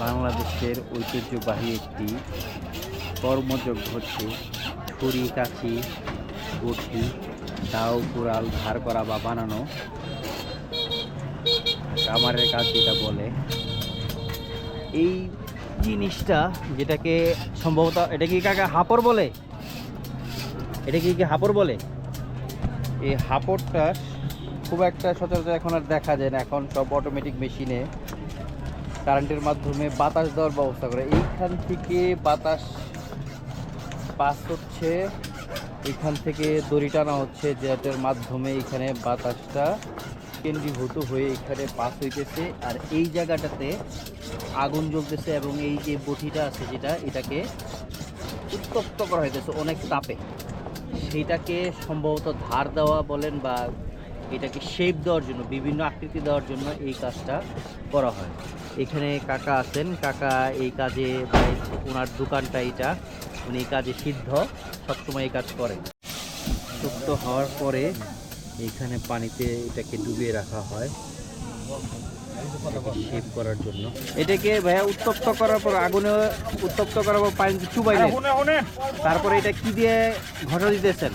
বাংলাদেশের ঐতিহ্যবাহী একটি কর্মযজ্ঞ হচ্ছে ছুরি, কাঁচি, বটি, দাও, কুড়াল ধার করা বা বানানো, কামারের কাজ যেটা বলে। এই জিনিসটা যেটাকে সম্ভবত এটা কি কাকা হাপড় বলে, এটা কি হাপড় বলে? এই হাপড়টা খুব একটা সচরাচর এখন আর দেখা যায় না, এখন সব অটোমেটিক মেশিনে কারেন্টের মাধ্যমে বাতাস দেওয়ার ব্যবস্থা করে। এইখান থেকে বাতাস পাস হচ্ছে, এখান থেকে দড়ি টানা হচ্ছে, যেটার মাধ্যমে এখানে বাতাসটা কেন্দ্রীভূত হয়ে এখানে পাস হইতেছে। আর এই জায়গাটাতে আগুন জ্বলতেছে এবং এই যে বটিটা আছে যেটা, এটাকে উত্তপ্ত করা হইতেছে অনেক তাপে। সেইটাকে সম্ভবত ধার দেওয়া বলেন বা এটাকে শেপ দেওয়ার জন্য, বিভিন্ন আকৃতি দেওয়ার জন্য এই কাজটা করা হয়। এখানে কাকা আছেন, কাকা এই কাজে ওনার দোকানটা এটা, উনি এই কাজে সিদ্ধ, সবসময় এই কাজ করেন। শুক্ত হওয়ার পরে এইখানে পানিতে এটাকে ডুবিয়ে রাখা হয় শেপ করার জন্য। এটাকে ভাইয়া উত্তপ্ত করার পর, আগুনে উত্তপ্ত করার পর পানিতে চুবাইলেন, তারপরে এটা কি দিয়ে ঘষা দিতেছেন?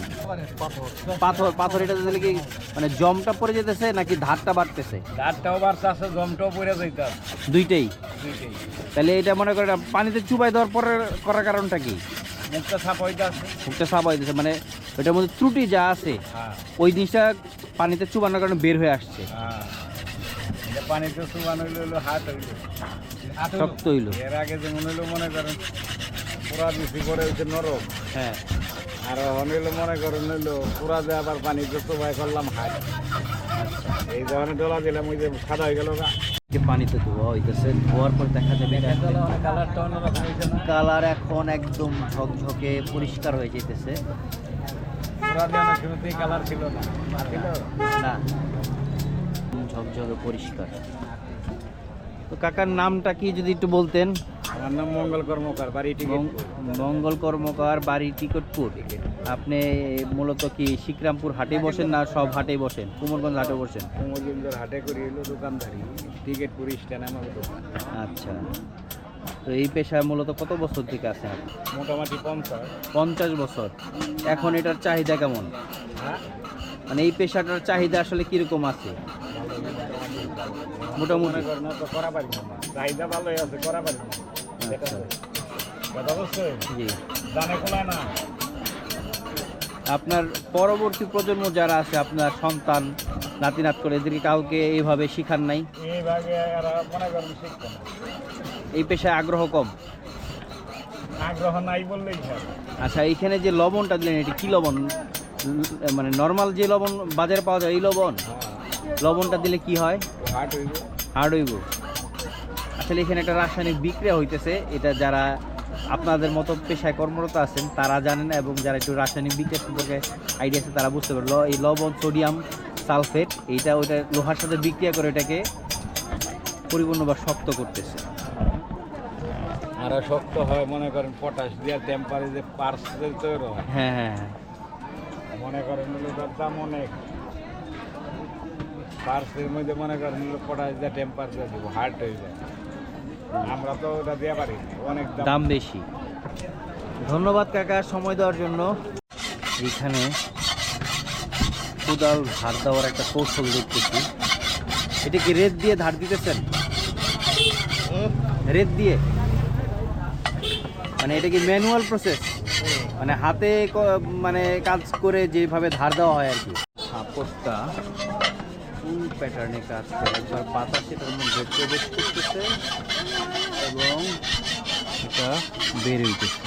পাথর। পাথর এটা দিলে কি মানে জমটা পড়ে যেতেছে নাকি ধারটা বাড়তেছে? ধারটাও বাড়তেছে, জমটাও পড়ে যাইতে, দুইটাই। তাহলে এটা মনে করেন পানিতে চুবাই দেওয়ার পরে করার কারণটা কি? মুখটা সাপ হইতেছে, মুখটা সাপ হইতেছে, মানে ওইটার মধ্যে ত্রুটি যা আছে ওই জিনিসটা পানিতে চুবানোর কারণে বের হয়ে আসছে। পানিতে চুবানো হইলো হাত হইলো, শক্ত হইলো। এর আগে যেমন হইলো মনে করেন পুরা বেশি করে হইছে নরম, হ্যাঁ, আর হইলো মনে করেন হইলো পুরা দিয়ে আবার পানিতে চুবাই করলাম হাত। এই ধরনের ডলা দিলাম, ওই যে সাদা হয়ে গেল না, পানিতে ধোয়া হইতেছে। ধোয়ার পর দেখা যাবে কালারটা অন্যরকম হয়েছে না, কালার এখন একদম ঝকঝকে পরিষ্কার হয়ে যেতেছে। পুরা দিয়ে অনেক শুরুতেই কালার ছিল না, ছিল না, ঝকঝকে পরিষ্কার। তো কাকার নামটা কি যদি একটু বলতেন? আমার নাম মঙ্গল কর্মকার, বাড়ি মঙ্গল কর্মকার, বাড়ি টিকটপুর। আপনি মূলত কি শিকরামপুর হাটে বসেন না সব হাটে বসেন? কুমোরগঞ্জ হাটে বসেন? কুমোরগঞ্জের হাটে করি হলো দোকানদারি, টিকিটপুর স্ট্যান্ড আমার দোকান। আচ্ছা, তো এই পেশায় মূলত কত বছর থেকে আছেন? মোটামুটি 50 বছর। এখন এটার চাহিদা কেমন? হ্যাঁ, মানে এই পেশাটার চাহিদা আসলে কিরকম আছে? মোটামুটি করা পারি না, চাহিদা ভালোই আছে, করা পারি না। আচ্ছা, কথা বুঝছেন? জি। জানে কোলায় না। আপনার পরবর্তী প্রজন্ম যারা আছে, আপনার সন্তান নাতি নাত করে, এদেরকে কাউকে এইভাবে শিখান নাই? এইভাবে এরা মনে করেন শিখতে না, এই পেশায় আগ্রহ কম? আগ্রহ নাই বললেই হয়। আচ্ছা, এইখানে যে লবণটা দিলেন, এটি কি লবণ? মানে নর্মাল যে লবণ বাজারে পাওয়া যায় এই লবণ? লবণটা দিলে কি হয়? হাট হইব, হার্ড হইব। আসলে এখানে একটা রাসায়নিক বিক্রিয়া হইতেছে, এটা যারা আপনাদের মতো পেশায় কর্মরত আছেন তারা জানেন, এবং যারা একটু রাসায়নিক বিক্রিয়া সম্পর্কে আইডিয়া আছে তারা বুঝতে পারে। এই লবণ, সোডিয়াম সালফেট, এইটা ওইটা লোহার সাথে বিক্রিয়া করে এটাকে পরিপূর্ণ বা শক্ত করতেছে। আরো শক্ত হয় মনে করেন পটাশ দিয়ে, টেম্পারে যে পার্সেল তৈরি হয়। হ্যাঁ হ্যাঁ হ্যাঁ, মনে করেন হলো তার দাম অনেক, পার্সের মধ্যে মনে করেন হলো পটাশ দিয়ে টেম্পার দিয়ে দেবো, হার্ড হয়ে যায়। আমরা তো ওটা দিয়ে পারি, অনেক দাম বেশি। ধন্যবাদ কাকা সময় দেওয়ার জন্য। এখানে কোদাল ধার দেওয়ার একটা কৌশল দেখতেছি। এটা কি রেত দিয়ে ধার দিতেছেন? রেত দিয়ে, মানে এটা কি ম্যানুয়াল প্রসেস, মানে হাতে মানে কাজ করে যেভাবে ধার দেওয়া হয় আর কি। কাপড়টা ফুল প্যাটার্নে কাজ করে, একবার বাতাস এটার মধ্যে প্রবেশ করতেছে এবং এটা বের হইতেছে।